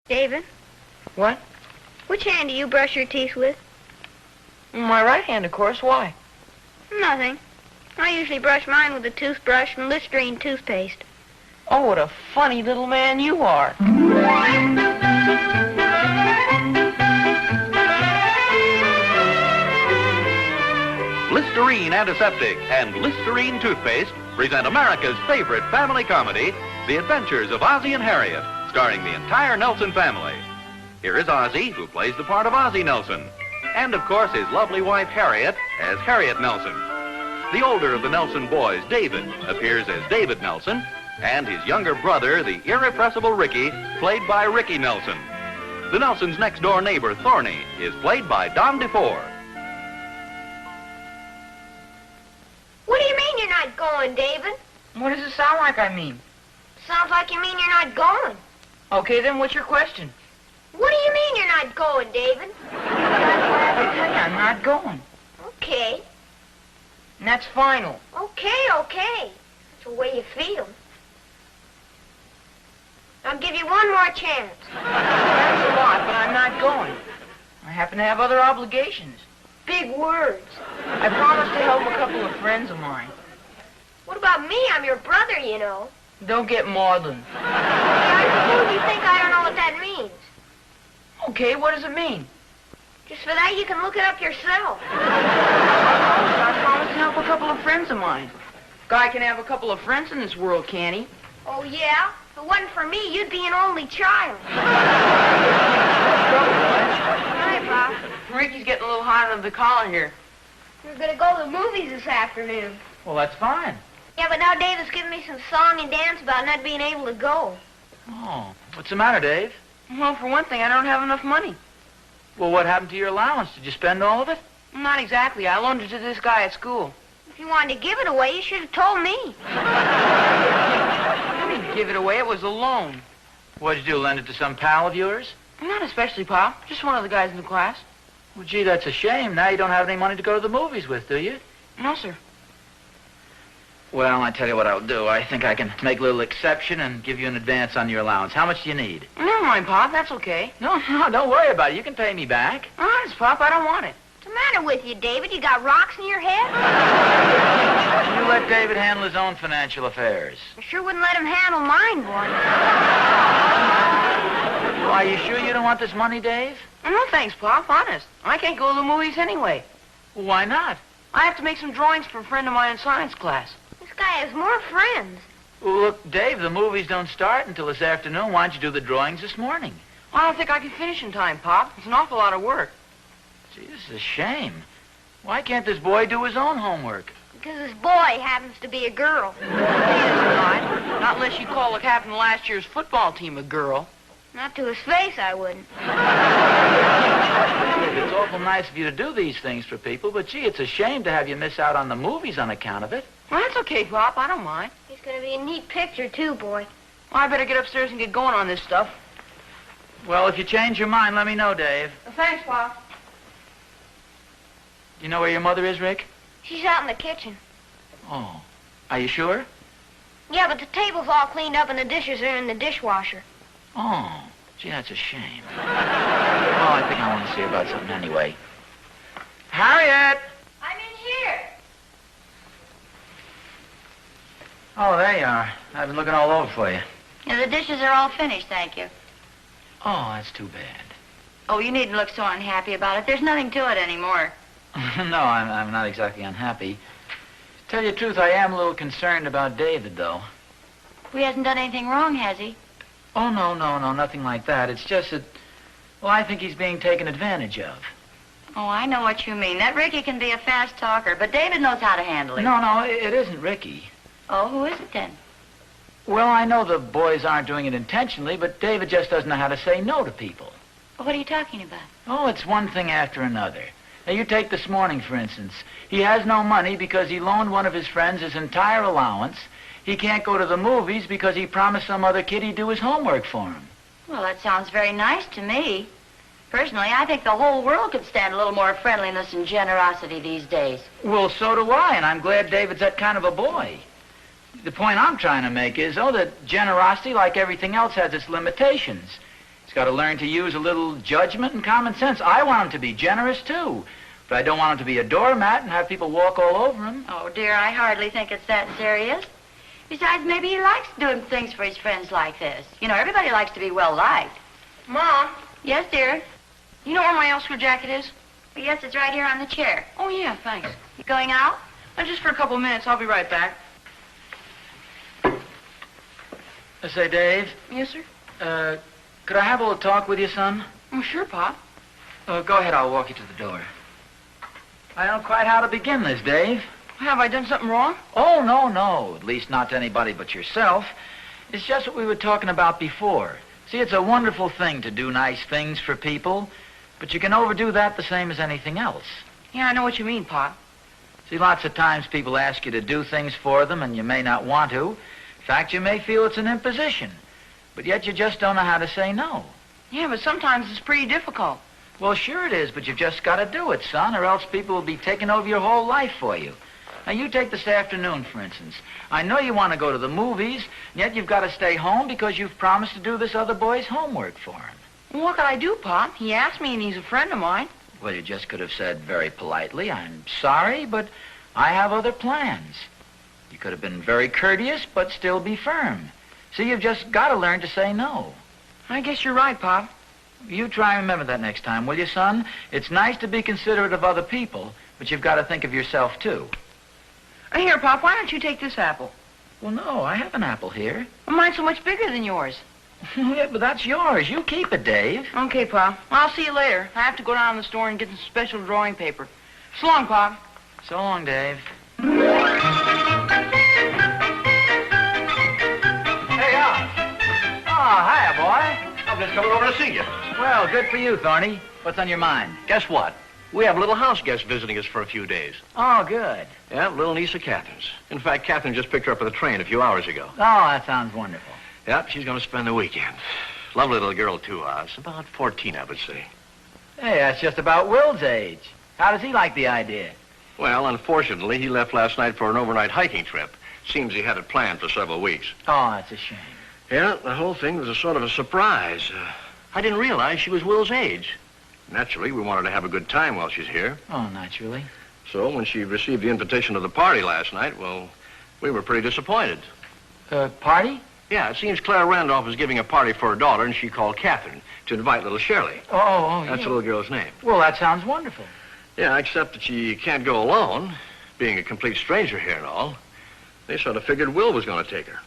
David? What? Which hand do you brush your teeth with? My right hand, of course. Why? Nothing. I usually brush mine with a toothbrush and Listerine toothpaste. Oh, what a funny little man you are. Listerine Antiseptic and Listerine Toothpaste present America's favorite family comedy, The Adventures of Ozzie and Harriet, starring the entire Nelson family. Here is Ozzie, who plays the part of Ozzie Nelson, and of course his lovely wife Harriet as Harriet Nelson. The older of the Nelson boys, David, appears as David Nelson, and his younger brother, the irrepressible Ricky, played by Ricky Nelson. The Nelsons' next-door neighbor, Thorny, is played by Don DeFore. What do you mean you're not going, David? What does it sound like I mean? Sounds like you mean you're not going. Okay, then what's your question? What do you mean you're not going, David? I tell you, I'm not going. Okay. And that's final. Okay. That's the way you feel. I'll give you one more chance. That's a lot, but I'm not going. I happen to have other obligations. Big words. I promised to help a couple of friends of mine. What about me? I'm your brother, you know. Don't get maudlin. Yeah, I suppose you think I don't know what that means. Okay, what does it mean? Just for that, you can look it up yourself. I promised to help a couple of friends of mine. Guy can have a couple of friends in this world, can he? Oh, yeah? If it wasn't for me, you'd be an only child. Hi, Pop. Ricky's getting a little hot under the collar here. We're going to go to the movies this afternoon. Well, that's fine. Yeah, but now David's giving me some song and dance about not being able to go. Oh, what's the matter, Dave? Well, for one thing, I don't have enough money. Well, what happened to your allowance? Did you spend all of it? Not exactly. I loaned it to this guy at school. If you wanted to give it away, you should have told me. I didn't give it away. It was a loan. What'd you do, lend it to some pal of yours? Not especially, Pop. Just one of the guys in the class. Well, gee, that's a shame. Now you don't have any money to go to the movies with, do you? No, sir. Well, I tell you what I'll do. I think I can make a little exception and give you an advance on your allowance. How much do you need? Never mind, Pop. That's okay. No, don't worry about it. You can pay me back. Honest, Pop, I don't want it. What's the matter with you, David? You got rocks in your head? You let David handle his own financial affairs. I sure wouldn't let him handle mine, boy. Well, are you sure you don't want this money, Dave? No, thanks, Pop. Honest. I can't go to the movies anyway. Well, why not? I have to make some drawings for a friend of mine in science class. This guy has more friends. Well, look, Dave, the movies don't start until this afternoon. Why don't you do the drawings this morning? I don't think I can finish in time, Pop. It's an awful lot of work. Gee, this is a shame. Why can't this boy do his own homework? Because this boy happens to be a girl. Not unless you call the captain of last year's football team a girl. Not to his face, I wouldn't. It's awful nice of you to do these things for people, but gee, it's a shame to have you miss out on the movies on account of it. Well, that's okay, Pop. I don't mind. It's going to be a neat picture, too, boy. Well, I better get upstairs and get going on this stuff. Well, if you change your mind, let me know, Dave. Well, thanks, Pop. You know where your mother is, Rick? She's out in the kitchen. Oh. Are you sure? Yeah, but the table's all cleaned up and the dishes are in the dishwasher. Oh. Gee, that's a shame. Oh, I think I want to see her about something anyway. Harriet! I'm in here. Oh, there you are. I've been looking all over for you. Yeah, the dishes are all finished, thank you. Oh, that's too bad. Oh, you needn't look so unhappy about it. There's nothing to it anymore. No, I'm not exactly unhappy. To tell you the truth, I am a little concerned about David, though. He hasn't done anything wrong, has he? Oh, no, nothing like that. It's just that, well, I think he's being taken advantage of. Oh, I know what you mean. That Ricky can be a fast talker, but David knows how to handle him. No, it isn't Ricky. Oh, who is it then? Well, I know the boys aren't doing it intentionally, but David just doesn't know how to say no to people. Well, what are you talking about? Oh, it's one thing after another. Now, you take this morning, for instance. He has no money because he loaned one of his friends his entire allowance. He can't go to the movies because he promised some other kid he'd do his homework for him. Well, that sounds very nice to me. Personally, I think the whole world could stand a little more friendliness and generosity these days. Well, so do I, and I'm glad David's that kind of a boy. The point I'm trying to make is, that generosity, like everything else, has its limitations. He's got to learn to use a little judgment and common sense. I want him to be generous, too. But I don't want him to be a doormat and have people walk all over him. Oh, dear, I hardly think it's that serious. Besides, maybe he likes doing things for his friends like this. You know, everybody likes to be well-liked. Mom, Yes, dear? you know where my Elsker jacket is? Yes, it's right here on the chair. Oh, yeah, thanks. You going out? Just for a couple of minutes. I'll be right back. Say, Dave, Yes, sir? could I have a little talk with you, son? Oh, sure, Pop. Go ahead, I'll walk you to the door. I don't quite how to begin this, Dave. Have I done something wrong? Oh, no. At least not to anybody but yourself. It's just what we were talking about before. See, it's a wonderful thing to do nice things for people, but you can overdo that the same as anything else. Yeah, I know what you mean, Pop. See, lots of times people ask you to do things for them and you may not want to. In fact, you may feel it's an imposition, but yet you just don't know how to say no. Yeah, but sometimes it's pretty difficult. Well, sure it is, but you've just got to do it, son, or else people will be taking over your whole life for you. Now, you take this afternoon, for instance. I know you want to go to the movies, and yet you've got to stay home because you've promised to do this other boy's homework for him. Well, what could I do, Pop? He asked me, and he's a friend of mine. Well, you just could have said very politely, I'm sorry, but I have other plans. You could have been very courteous, but still be firm. See, you've just got to learn to say no. I guess you're right, Pop. You try and remember that next time, will you, son? It's nice to be considerate of other people, but you've got to think of yourself, too. Here, Pop, why don't you take this apple? Well, no, I have an apple here. Well, mine's so much bigger than yours. Yeah, but that's yours. You keep it, Dave. Okay, Pop. I'll see you later. I have to go down to the store and get some special drawing paper. So long, Pop. So long, Dave. Hey, Oz. Oh, hiya, boy. I'm just coming over to see you. Well, good for you, Thorny. What's on your mind? Guess what? We have a little house guest visiting us for a few days. Oh, good. Yeah, little niece of Catherine's. In fact, Catherine just picked her up at the train a few hours ago. Oh, that sounds wonderful. Yep, she's going to spend the weekend. Lovely little girl, too, Oz. About 14, I would say. Hey, that's just about Will's age. How does he like the idea? Well, unfortunately, he left last night for an overnight hiking trip. Seems he had it planned for several weeks. Oh, that's a shame. Yeah, the whole thing was a sort of a surprise. I didn't realize she was Will's age. Naturally, we wanted to have a good time while she's here. Oh, naturally. So when she received the invitation to the party last night, well, we were pretty disappointed. Party? Yeah, it seems Clara Randolph is giving a party for her daughter, and she called Catherine to invite little Shirley. Oh, That's the little girl's name. Well, that sounds wonderful. Yeah, except that she can't go alone, being a complete stranger here and all. They sort of figured Will was going to take her.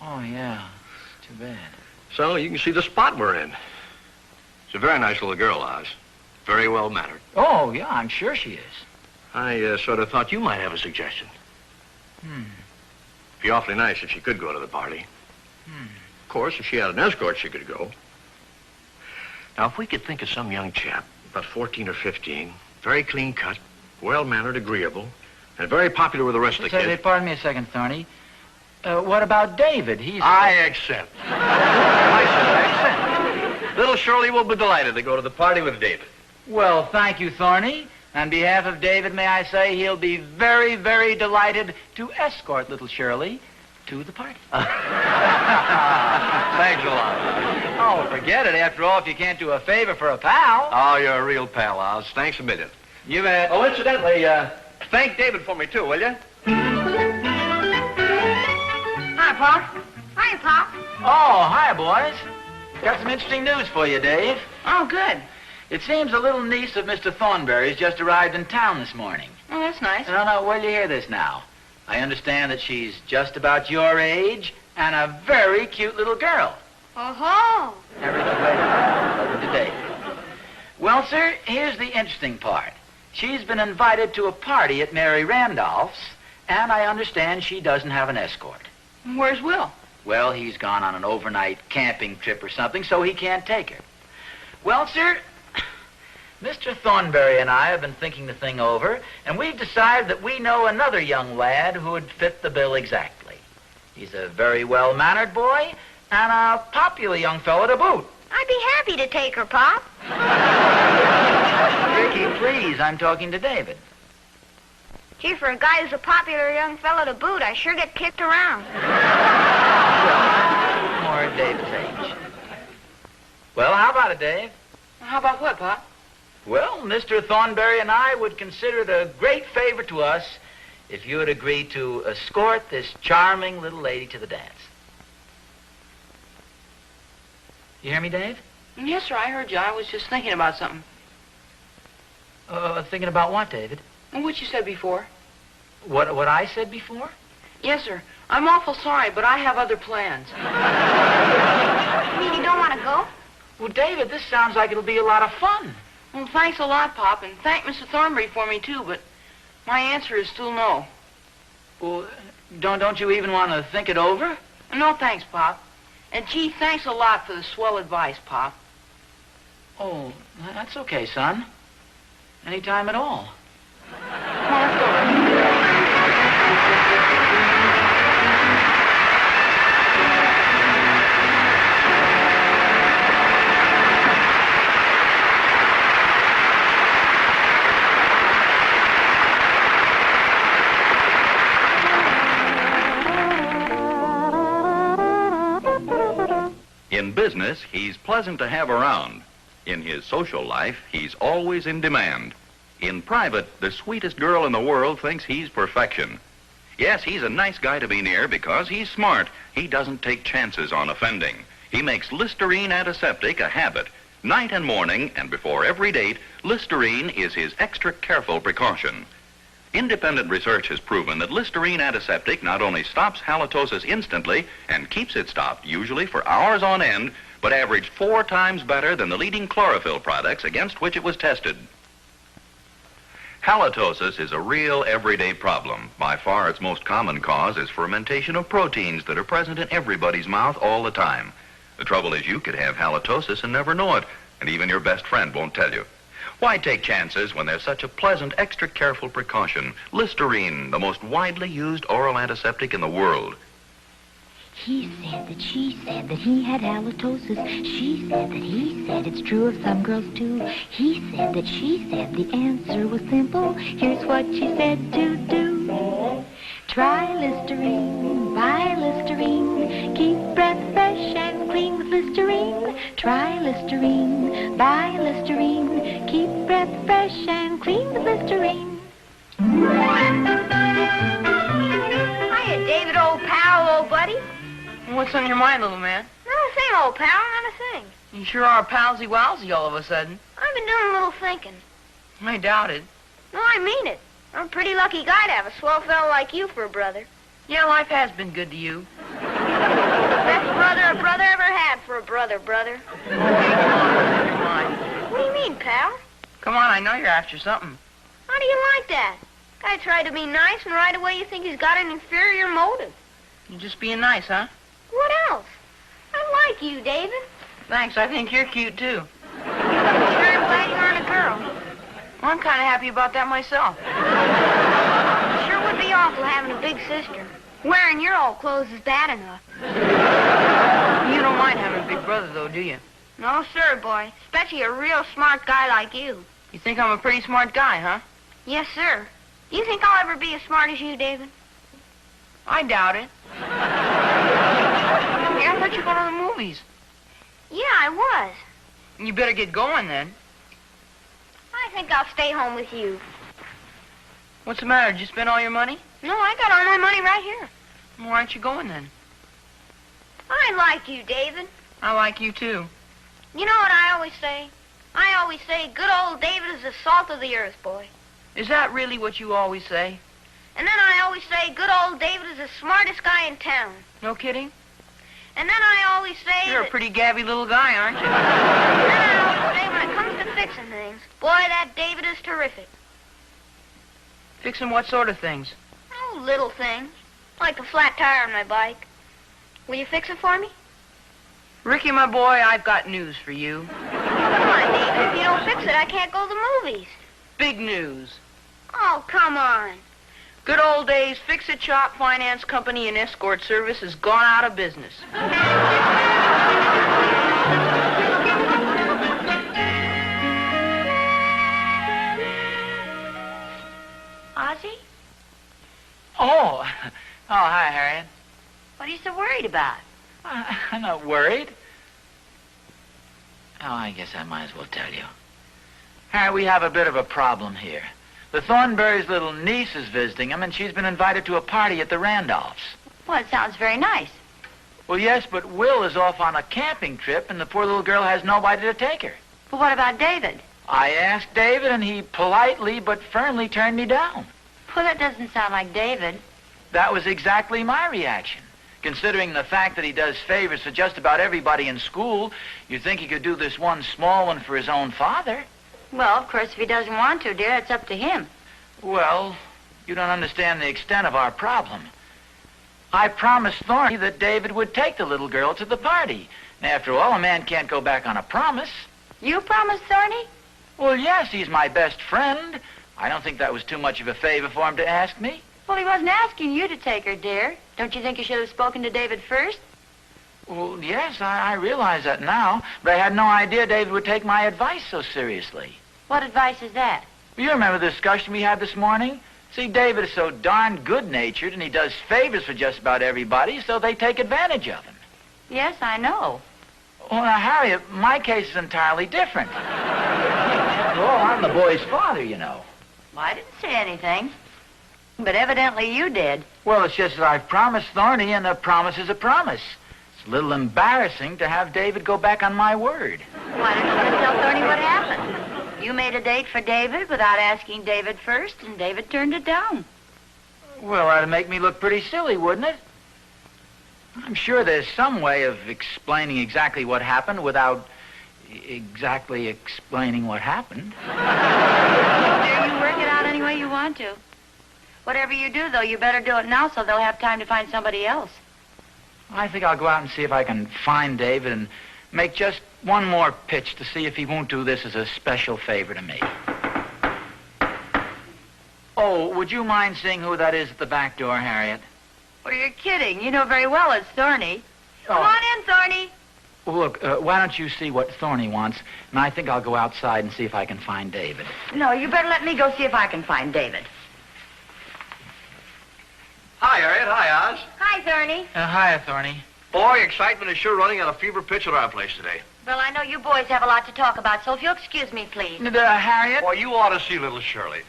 Oh, yeah. It's too bad. So you can see the spot we're in. She's a very nice little girl, Oz. Very well-mannered. Oh, yeah, I'm sure she is. I sort of thought you might have a suggestion. It'd be awfully nice if she could go to the party. Of course, if she had an escort, she could go. Now, if we could think of some young chap, about 14 or 15, very clean-cut, well-mannered, agreeable, and very popular with the rest of the Say, kids. pardon me a second, Thorny. What about David? He's... I accept. I said I accept. Little Shirley will be delighted to go to the party with David. Well, thank you, Thorny. On behalf of David, may I say he'll be very, very delighted to escort little Shirley to the party. Thanks a lot. Oh, forget it. After all, if you can't do a favor for a pal. Oh, you're a real pal, Oz. Thanks a million. You bet. Oh, incidentally, thank David for me, too, will you? Hi, Pop. Hiya, Pop. Oh, hiya, boys. Got some interesting news for you, Dave. Oh, good. It seems a little niece of Mr. Thornberry's just arrived in town this morning. Oh, that's nice. No, where'll you hear this now? I understand that she's just about your age and a very cute little girl. Oh-ho. Everything later. To David. Well, sir, here's the interesting part. She's been invited to a party at Mary Randolph's, and I understand she doesn't have an escort. Where's Will? Well, he's gone on an overnight camping trip or something, so he can't take her. Well, sir, Mr. Thornberry and I have been thinking the thing over, and we've decided that we know another young lad who would fit the bill exactly. He's a very well-mannered boy and a popular young fellow to boot. I'd be happy to take her, Pop. Ricky, please, I'm talking to David. Gee, for a guy who's a popular young fellow to boot, I sure get kicked around. More David's age. Well, how about it, Dave? How about what, Pop? Well, Mr. Thornberry and I would consider it a great favor to us if you would agree to escort this charming little lady to the dance. You hear me, Dave? Yes, sir, I heard you. I was just thinking about something. Thinking about what, David? What you said before. What I said before? Yes, sir. I'm awful sorry, but I have other plans. You mean you don't want to go? Well, David, this sounds like it'll be a lot of fun. Well, thanks a lot, Pop, and thank Mr. Thornberry for me, too, but my answer is still no. Well, don't you even want to think it over? No, thanks, Pop. And, gee, thanks a lot for the swell advice, Pop. Oh, that's okay, son. Anytime at all. Come on, let's go. In business, he's pleasant to have around. In his social life, he's always in demand. In private, the sweetest girl in the world thinks he's perfection. Yes, he's a nice guy to be near because he's smart. He doesn't take chances on offending. He makes Listerine antiseptic a habit. Night and morning, and before every date, Listerine is his extra careful precaution. Independent research has proven that Listerine antiseptic not only stops halitosis instantly and keeps it stopped usually for hours on end, but averaged 4 times better than the leading chlorophyll products against which it was tested. Halitosis is a real everyday problem. By far its most common cause is fermentation of proteins that are present in everybody's mouth all the time. The trouble is you could have halitosis and never know it, and even your best friend won't tell you. Why take chances when there's such a pleasant, extra careful precaution? Listerine, the most widely used oral antiseptic in the world. He said that she said that he had halitosis. She said that he said it's true of some girls too. He said that she said the answer was simple. Here's what she said to do. Try Listerine, buy Listerine. Keep breath fresh and clean with Listerine. Try Listerine, buy Listerine. Keep breath fresh and clean with Listerine. Hiya, David, old pal, old buddy. What's on your mind, little man? Not a thing, old pal, not a thing. You sure are palsy-walsy all of a sudden. I've been doing a little thinking. I doubt it. No, I mean it. I'm a pretty lucky guy to have a swell fellow like you for a brother. Yeah, life has been good to you. Best brother a brother ever had for a brother. Come on. What do you mean, pal? Come on, I know you're after something. How do you like that? Guy tried to be nice, and right away you think he's got an inferior motive. You're just being nice, huh? What else? I like you, David. Thanks, I think you're cute, too. Sure, I'm glad you aren't a girl. Well, I'm kind of happy about that myself. Sure would be awful having a big sister. Wearing your old clothes is bad enough. You don't mind having a big brother, though, do you? No, sir, boy. Especially a real smart guy like you. You think I'm a pretty smart guy, huh? Yes, sir. Do you think I'll ever be as smart as you, David? I doubt it. Hey, I thought you were going to the movies. Yeah, I was. You better get going, then. I think I'll stay home with you. What's the matter? Did you spend all your money? No, I got all my money right here. Well, why aren't you going, then? I like you, David. I like you, too. You know what I always say? I always say good old David is the salt of the earth, boy. Is that really what you always say? And then I always say good old David is the smartest guy in town. No kidding? And then I always say You're a pretty gabby little guy, aren't you? And then I always say when it comes to fixing things, boy, that David is terrific. Fixing what sort of things? Oh, little things. Like a flat tire on my bike. Will you fix it for me? Ricky, my boy, I've got news for you. Come on, David. If you don't fix it, I can't go to the movies. Big news. Oh, come on. Good old days, Fix-It Shop Finance Company and Escort Service has gone out of business. Ozzie? Oh, hi, Harriet. What are you so worried about? I'm not worried. Oh, I guess I might as well tell you. Harry, we have a bit of a problem here. The Thornberry's little niece is visiting him, and she's been invited to a party at the Randolphs. Well, it sounds very nice. Well, yes, but Will is off on a camping trip, and the poor little girl has nobody to take her. But what about David? I asked David, and he politely but firmly turned me down. Well, that doesn't sound like David. That was exactly my reaction. Considering the fact that he does favors for just about everybody in school, you'd think he could do this one small one for his own father. Well, of course, if he doesn't want to, dear, it's up to him. Well, you don't understand the extent of our problem. I promised Thorny that David would take the little girl to the party. And after all, a man can't go back on a promise. You promised, Thorny? Well, yes, he's my best friend. I don't think that was too much of a favor for him to ask me. Well, he wasn't asking you to take her, dear. Don't you think you should have spoken to David first? Well, yes, I realize that now, but I had no idea David would take my advice so seriously. What advice is that? You remember the discussion we had this morning? See, David is so darn good-natured, and he does favors for just about everybody, so they take advantage of him. Yes, I know. Well, now, Harriet, my case is entirely different. After all, I'm the boy's father, you know. Well, I didn't say anything. But evidently you did. Well, it's just that I've promised Thorny, and a promise is a promise. It's a little embarrassing to have David go back on my word. Why don't you just tell Thorny what happened? You made a date for David without asking David first, and David turned it down. Well, that'd make me look pretty silly, wouldn't it? I'm sure there's some way of explaining exactly what happened without exactly explaining what happened. Dear, you work it out any way you want to. Whatever you do, though, you better do it now so they'll have time to find somebody else. I think I'll go out and see if I can find David and make just one more pitch to see if he won't do this as a special favor to me. Oh, would you mind seeing who that is at the back door, Harriet? Well, you're kidding. You know very well it's Thorny. Oh. Come on in, Thorny. Well, look, why don't you see what Thorny wants, and I think I'll go outside and see if I can find David. No, you better let me go see if I can find David. Hi, Harriet. Hi, Oz. Hi, Thorny. Hiya, Thorny. Boy, excitement is sure running at a fever pitch at our place today. Well, I know you boys have a lot to talk about, so if you'll excuse me, please. Harriet? Boy, you ought to see little Shirley.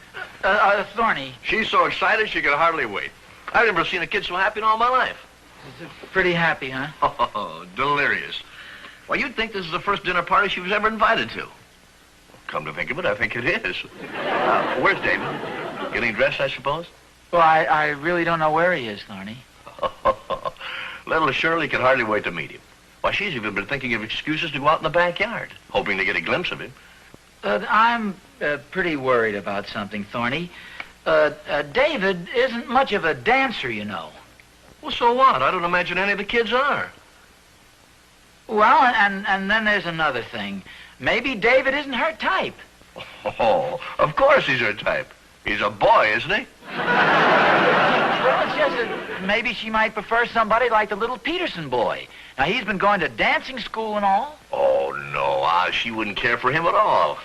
Thorny. She's so excited she could hardly wait. I've never seen a kid so happy in all my life. Pretty happy, huh? Oh, delirious. Well, you'd think this is the first dinner party she was ever invited to. Come to think of it, I think it is. Where's David? Getting dressed, I suppose? Well, I really don't know where he is, Thorny. Little Shirley can hardly wait to meet him. Why, she's even been thinking of excuses to go out in the backyard, hoping to get a glimpse of him. I'm pretty worried about something, Thorny. David isn't much of a dancer, you know. Well, so what? I don't imagine any of the kids are. Well, and then there's another thing. Maybe David isn't her type. Oh, of course he's her type. He's a boy, isn't he? Well, it's just that maybe she might prefer somebody like the little Peterson boy. Now, he's been going to dancing school and all. Oh, no, she wouldn't care for him at all.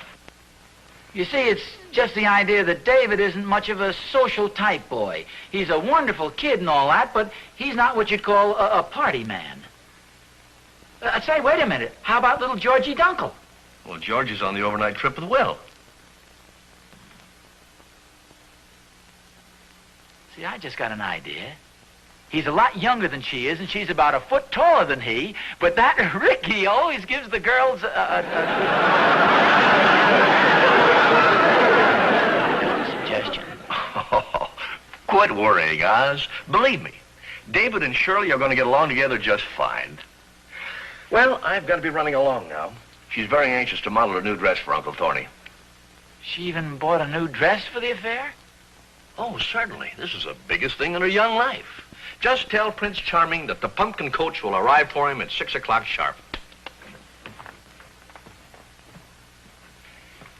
You see, it's just the idea that David isn't much of a social type boy. He's a wonderful kid and all that, but he's not what you'd call a party man. Say, wait a minute. How about little Georgie Dunkel? Well, George is on the overnight trip with Will. See, I just got an idea. He's a lot younger than she is, and she's about a foot taller than he, but that Ricky always gives the girls suggestion. Oh, quit worrying, Oz. Believe me, David and Shirley are going to get along together just fine. Well, I've got to be running along now. She's very anxious to model a new dress for Uncle Thorny. She even bought a new dress for the affair? Oh, certainly. This is the biggest thing in her young life. Just tell Prince Charming that the pumpkin coach will arrive for him at 6 o'clock sharp.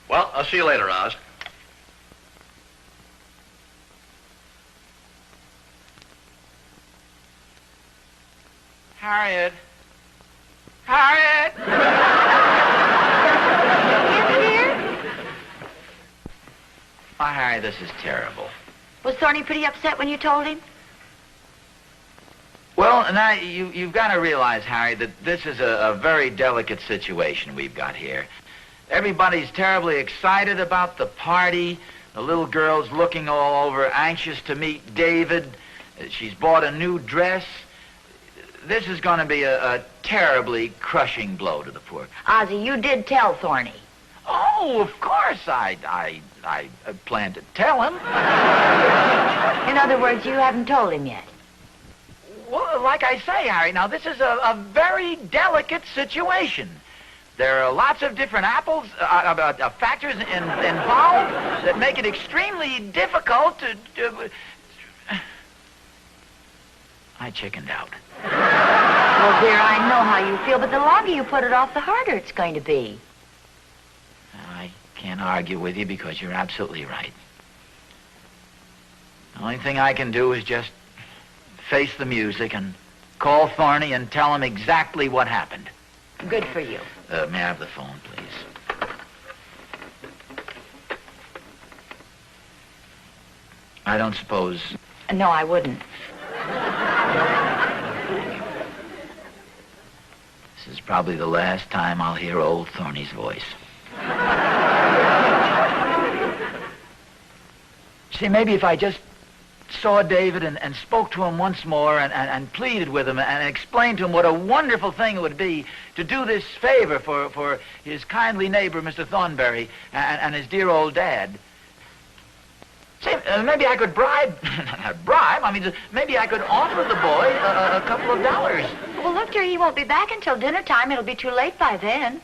Well, I'll see you later, Oz. Harriet. Harriet! Oh, Harry, this is terrible. Was Thorny pretty upset when you told him? Well, Well, now, you've got to realize, Harry, that this is a very delicate situation we've got here. Everybody's terribly excited about the party. The little girl's looking all over, anxious to meet David. She's bought a new dress. This is going to be a terribly crushing blow to the poor. Ozzie, you did tell Thorny. Oh, of course I plan to tell him. In other words, you haven't told him yet. Well, like I say, Harry, now this is a very delicate situation. There are lots of different factors involved that make it extremely difficult to... I chickened out. Well, dear, I know how you feel, but the longer you put it off, the harder it's going to be. I can't argue with you because you're absolutely right. The only thing I can do is just face the music and call Thorny and tell him exactly what happened. Good for you. May I have the phone, please? I don't suppose... No, I wouldn't. This is probably the last time I'll hear old Thorny's voice. See, maybe if I just saw David and spoke to him once more and pleaded with him and explained to him what a wonderful thing it would be to do this favor for his kindly neighbor, Mr. Thornberry, and his dear old dad. See, maybe I could bribe, not bribe, I mean, maybe I could offer the boy a couple of dollars. Well, look, dear, he won't be back until dinner time. It'll be too late by then.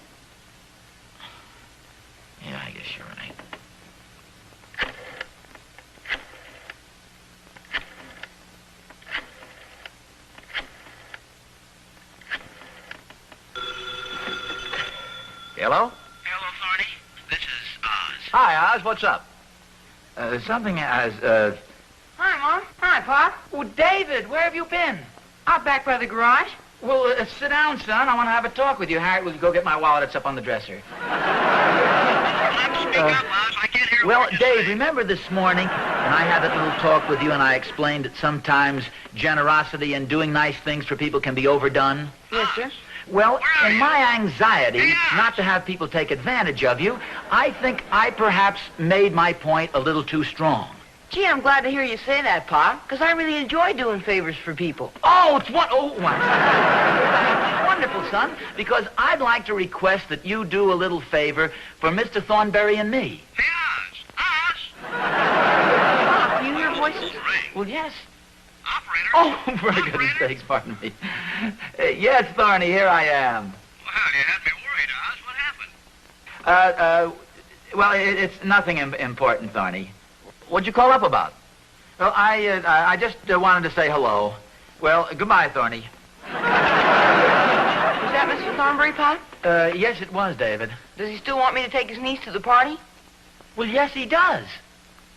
Yeah, I guess you're right. Hello? Hello, Thorny. This is Oz. Hi, Oz. What's up? Something as, Hi, Mom. Hi, Pop. Oh, David, where have you been? Out back by the garage. Well, sit down, son. I want to have a talk with you. Harriet, will you go get my wallet? It's up on the dresser. Speak up, Oz. I can't hear Well, what you're Dave, saying. remember this morning when I had that little talk with you and I explained that sometimes generosity and doing nice things for people can be overdone? Yes, sir. Well, Where are in you? my anxiety Hey, not to have people take advantage of you, I think I perhaps made my point a little too strong. Gee, I'm glad to hear you say that, Pop, because I really enjoy doing favors for people. Oh, it's wonderful, son, because I'd like to request that you do a little favor for Mr. Thornberry and me. Hey, Oz. Oz. Pop, do you hear voices? Ring. Well, yes. Operator. Oh, for goodness sakes, pardon me. Yes, Thorny, here I am. Well, you had me worried, Oz. What happened? Well, it's nothing important, Thorny. What'd you call up about? Well, I just wanted to say hello. Well, goodbye, Thorny. Was that Mr. Thornberry, Pop? Yes, it was, David. Does he still want me to take his niece to the party? Well, yes, he does.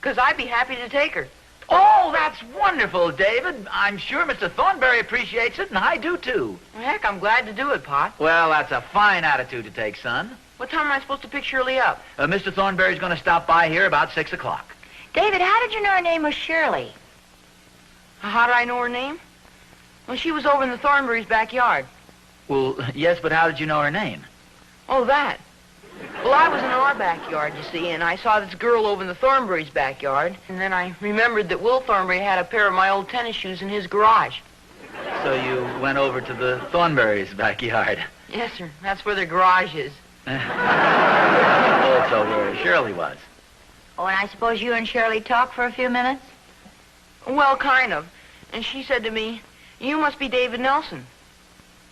Because I'd be happy to take her. Oh, that's wonderful, David. I'm sure Mr. Thornberry appreciates it, and I do, too. Well, heck, I'm glad to do it, Pop. Well, that's a fine attitude to take, son. What time am I supposed to pick Shirley up? Mr. Thornberry's going to stop by here about 6 o'clock. David, how did you know her name was Shirley? How did I know her name? Well, she was over in the Thornberry's backyard. Well, yes, but how did you know her name? Oh, that. Well, I was in our backyard, you see, and I saw this girl over in the Thornberry's backyard, and then I remembered that Will Thornberry had a pair of my old tennis shoes in his garage. So you went over to the Thornberry's backyard. Yes, sir. That's where their garage is. Also where Shirley was. Oh, and I suppose you and Shirley talked for a few minutes? Well, kind of. And she said to me, "You must be David Nelson."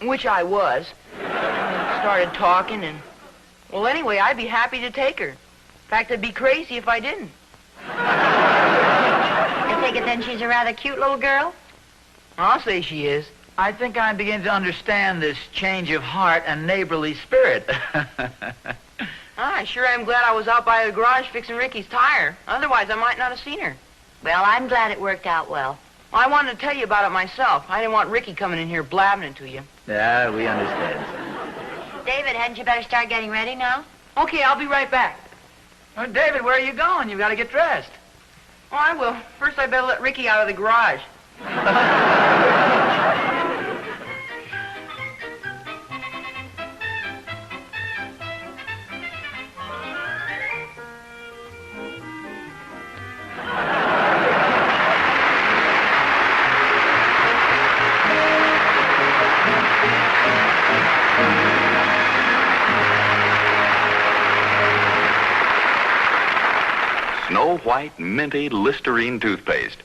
Which I was. And we started talking, and... Well, anyway, I'd be happy to take her. In fact, I'd be crazy if I didn't. I take it then she's a rather cute little girl? I'll say she is. I think I'm beginning to understand this change of heart and neighborly spirit. I sure am glad I was out by the garage fixing Ricky's tire. Otherwise, I might not have seen her. Well, I'm glad it worked out well. I wanted to tell you about it myself. I didn't want Ricky coming in here blabbing it to you. Yeah, we understand. David, hadn't you better start getting ready now? Okay, I'll be right back. Oh, David, where are you going? You've got to get dressed. Oh, I will. First, I better let Ricky out of the garage. white, minty Listerine toothpaste.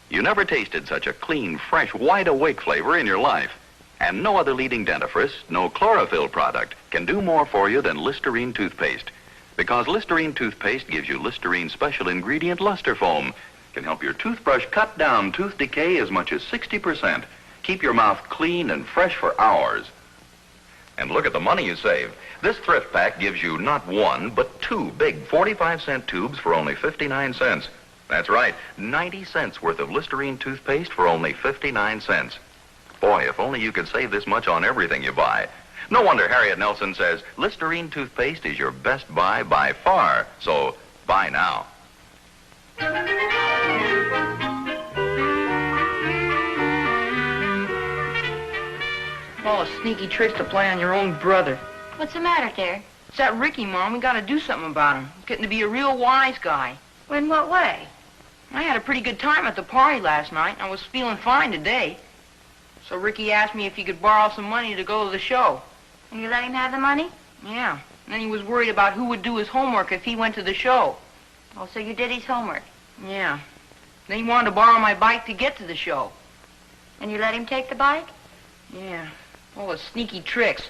You never tasted such a clean, fresh, wide-awake flavor in your life. And no other leading dentifrice, no chlorophyll product, can do more for you than Listerine toothpaste. Because Listerine toothpaste gives you Listerine's special ingredient, luster foam. Can help your toothbrush cut down tooth decay as much as 60%. Keep your mouth clean and fresh for hours. And look at the money you save. This thrift pack gives you not one, but two big 45-cent tubes for only 59 cents. That's right, 90 cents worth of Listerine toothpaste for only 59 cents. Boy, if only you could save this much on everything you buy. No wonder Harriet Nelson says Listerine toothpaste is your best buy by far. So, buy now. All the sneaky tricks to play on your own brother. What's the matter, dear? It's that Ricky, Mom. We gotta do something about him. He's getting to be a real wise guy. In what way? I had a pretty good time at the party last night, and I was feeling fine today. So Ricky asked me if he could borrow some money to go to the show. And you let him have the money? Yeah. And then he was worried about who would do his homework if he went to the show. Oh, so you did his homework. Yeah. Then he wanted to borrow my bike to get to the show. And you let him take the bike? Yeah. All the sneaky tricks.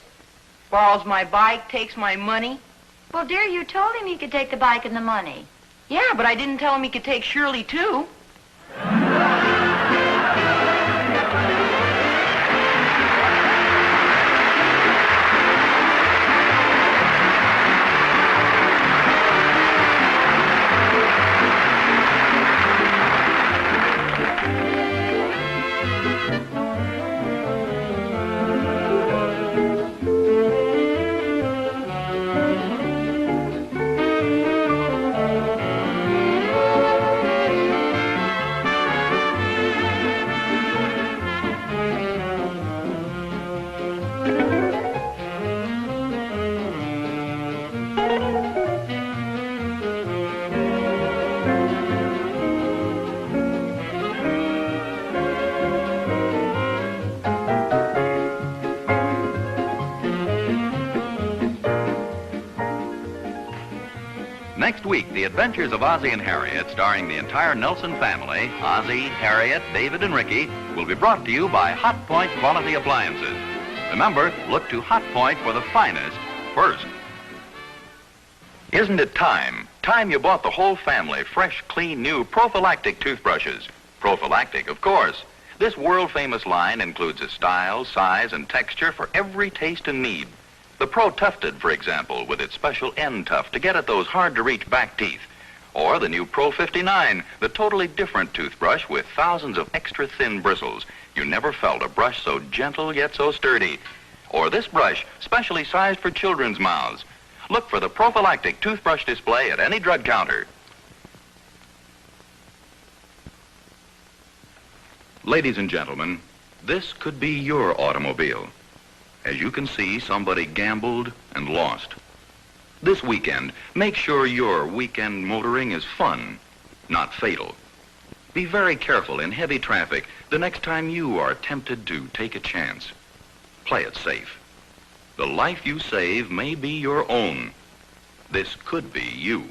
Borrows my bike, takes my money. Well, dear, you told him he could take the bike and the money. Yeah, but I didn't tell him he could take Shirley, too. Next week, The Adventures of Ozzie and Harriet, starring the entire Nelson family, Ozzie, Harriet, David, and Ricky, will be brought to you by Hot Point Quality Appliances. Remember, look to Hot Point for the finest first. Isn't it time? Time you bought the whole family fresh, clean, new prophylactic toothbrushes. Prophylactic, of course. This world-famous line includes a style, size, and texture for every taste and need. The Pro Tufted, for example, with its special end tuft to get at those hard-to-reach back teeth. Or the new Pro 59, the totally different toothbrush with thousands of extra thin bristles. You never felt a brush so gentle yet so sturdy. Or this brush, specially sized for children's mouths. Look for the prophylactic toothbrush display at any drug counter. Ladies and gentlemen, this could be your automobile. As you can see, somebody gambled and lost. This weekend, make sure your weekend motoring is fun, not fatal. Be very careful in heavy traffic the next time you are tempted to take a chance. Play it safe. The life you save may be your own. This could be you.